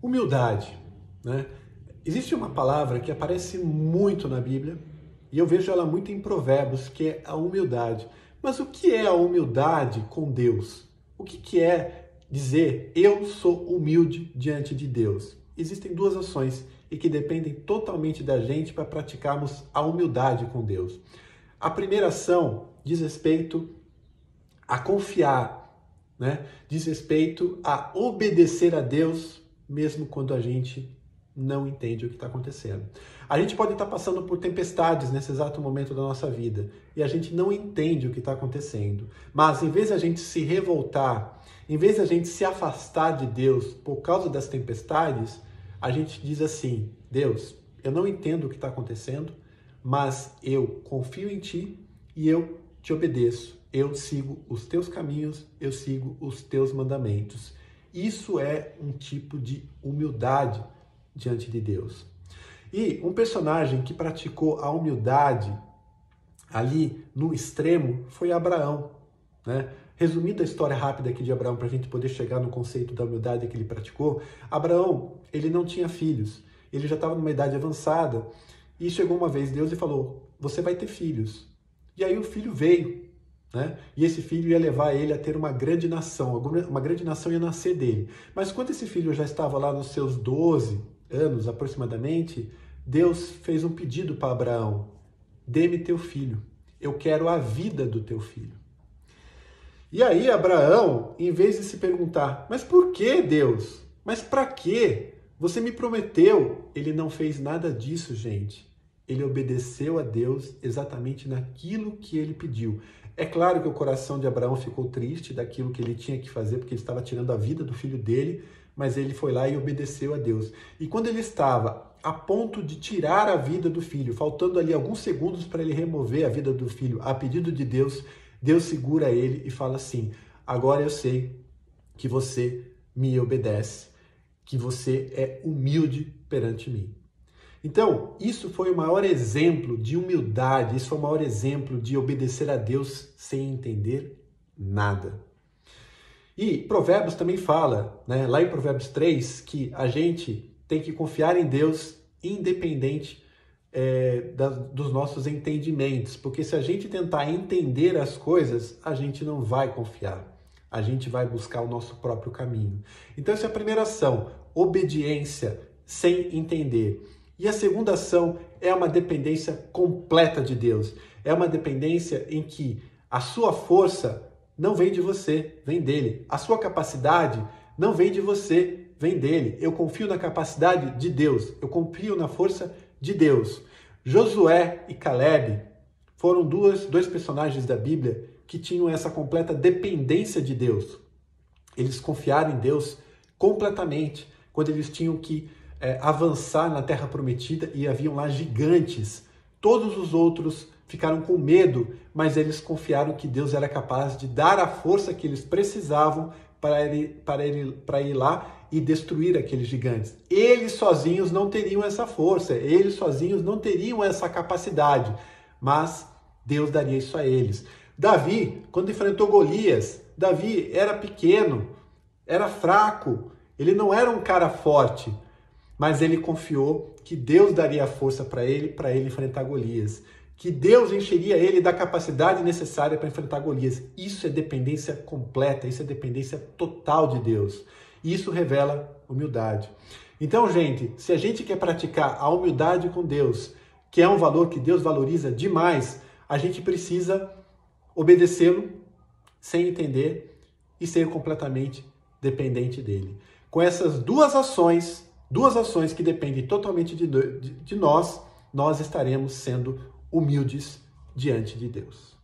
Humildade, né? Existe uma palavra que aparece muito na Bíblia e eu vejo ela muito em Provérbios, que é a humildade. Mas o que é a humildade com Deus? O que é dizer eu sou humilde diante de Deus? Existem duas ações e que dependem totalmente da gente para praticarmos a humildade com Deus. A primeira ação diz respeito a confiar, né? Diz respeito a obedecer a Deus mesmo quando a gente não entende o que está acontecendo. A gente pode estar passando por tempestades nesse exato momento da nossa vida e a gente não entende o que está acontecendo. Mas em vez de a gente se revoltar, em vez de a gente se afastar de Deus por causa das tempestades, a gente diz assim: Deus, eu não entendo o que está acontecendo, mas eu confio em Ti e eu te obedeço. Eu sigo os Teus caminhos, eu sigo os Teus mandamentos. Isso é um tipo de humildade diante de Deus. E um personagem que praticou a humildade ali no extremo foi Abraão, né? Resumindo a história rápida aqui de Abraão para a gente poder chegar no conceito da humildade que ele praticou, Abraão, ele não tinha filhos, ele já estava numa idade avançada e chegou uma vez Deus e falou: você vai ter filhos. E aí o filho veio, né? E esse filho ia levar ele a ter uma grande nação ia nascer dele. Mas quando esse filho já estava lá nos seus 12 anos aproximadamente, Deus fez um pedido para Abraão: dê-me teu filho, eu quero a vida do teu filho. E aí Abraão, em vez de se perguntar, mas por que Deus? Mas para quê? Você me prometeu. Ele não fez nada disso, gente. Ele obedeceu a Deus exatamente naquilo que ele pediu. É claro que o coração de Abraão ficou triste daquilo que ele tinha que fazer, porque ele estava tirando a vida do filho dele, mas ele foi lá e obedeceu a Deus. E quando ele estava a ponto de tirar a vida do filho, faltando ali alguns segundos para ele remover a vida do filho, a pedido de Deus, Deus segura ele e fala assim: agora eu sei que você me obedece, que você é humilde perante mim. Então, isso foi o maior exemplo de humildade, isso foi o maior exemplo de obedecer a Deus sem entender nada. E Provérbios também fala, né, lá em Provérbios 3, que a gente tem que confiar em Deus independente dos nossos entendimentos, porque se a gente tentar entender as coisas, a gente não vai confiar, a gente vai buscar o nosso próprio caminho. Então essa é a primeira ação, obediência sem entender. E a segunda ação é uma dependência completa de Deus. É uma dependência em que a sua força não vem de você, vem dele. A sua capacidade não vem de você, vem dele. Eu confio na capacidade de Deus. Eu confio na força de Deus. Josué e Caleb foram dois personagens da Bíblia que tinham essa completa dependência de Deus. Eles confiaram em Deus completamente quando eles tinham que avançar na Terra Prometida e haviam lá gigantes. Todos os outros ficaram com medo, mas eles confiaram que Deus era capaz de dar a força que eles precisavam para ir lá e destruir aqueles gigantes. Eles sozinhos não teriam essa força, eles sozinhos não teriam essa capacidade, mas Deus daria isso a eles. Davi, quando enfrentou Golias, Davi era pequeno, era fraco, ele não era um cara forte, mas ele confiou que Deus daria a força para ele enfrentar Golias, que Deus encheria ele da capacidade necessária para enfrentar Golias. Isso é dependência completa, isso é dependência total de Deus. Isso revela humildade. Então, gente, se a gente quer praticar a humildade com Deus, que é um valor que Deus valoriza demais, a gente precisa obedecê-lo sem entender e ser completamente dependente dele. Com essas duas ações que dependem totalmente de nós, nós estaremos sendo humildes diante de Deus.